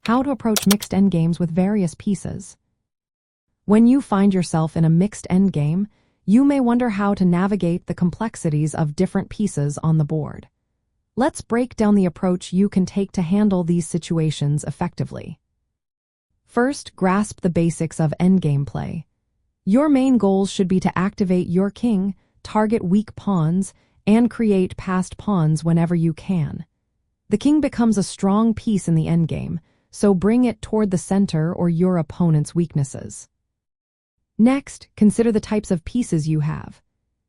How to approach mixed endgames with various pieces. When you find yourself in a mixed endgame, you may wonder how to navigate the complexities of different pieces on the board. Let's break down the approach you can take to handle these situations effectively. First, grasp the basics of endgame play. Your main goals should be to activate your king, target weak pawns, and create passed pawns whenever you can. The king becomes a strong piece in the endgame, so bring it toward the center or your opponent's weaknesses. Next, consider the types of pieces you have.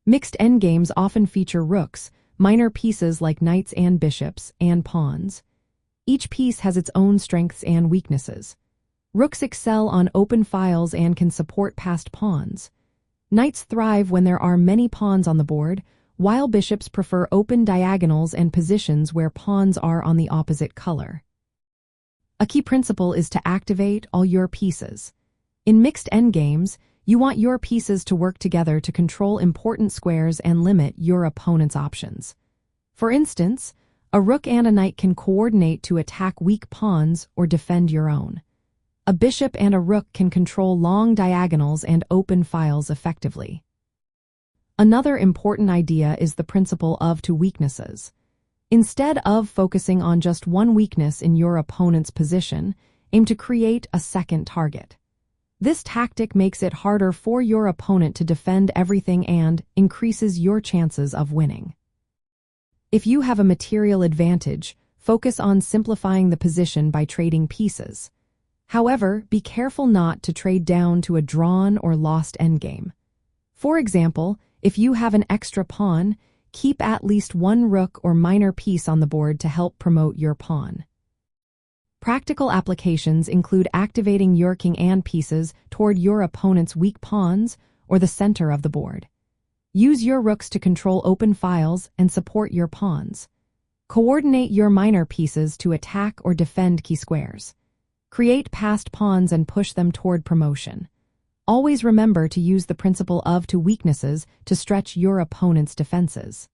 Mixed endgames often feature rooks, minor pieces like knights and bishops, and pawns. Each piece has its own strengths and weaknesses. Rooks excel on open files and can support passed pawns. Knights thrive when there are many pawns on the board, while bishops prefer open diagonals and positions where pawns are on the opposite color. A key principle is to activate all your pieces. In mixed endgames, you want your pieces to work together to control important squares and limit your opponent's options. For instance, a rook and a knight can coordinate to attack weak pawns or defend your own. A bishop and a rook can control long diagonals and open files effectively. Another important idea is the principle of two weaknesses. Instead of focusing on just one weakness in your opponent's position, aim to create a second target. This tactic makes it harder for your opponent to defend everything and increases your chances of winning. If you have a material advantage, focus on simplifying the position by trading pieces. However, be careful not to trade down to a drawn or lost endgame. For example, if you have an extra pawn, keep at least one rook or minor piece on the board to help promote your pawn. Practical applications include activating your king and pieces toward your opponent's weak pawns or the center of the board. Use your rooks to control open files and support your pawns. Coordinate your minor pieces to attack or defend key squares. Create passed pawns and push them toward promotion. Always remember to use the principle of two weaknesses to stretch your opponent's defenses.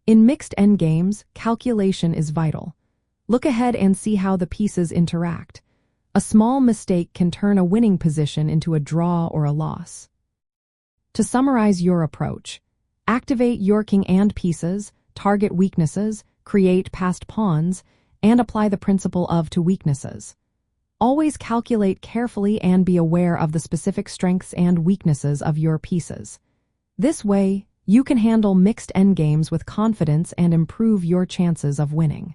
In mixed endgames, calculation is vital. Look ahead and see how the pieces interact. A small mistake can turn a winning position into a draw or a loss. To summarize your approach, activate your king and pieces, target weaknesses, create passed pawns, and apply the principle of two weaknesses. Always calculate carefully and be aware of the specific strengths and weaknesses of your pieces. This way, you can handle mixed endgames with confidence and improve your chances of winning.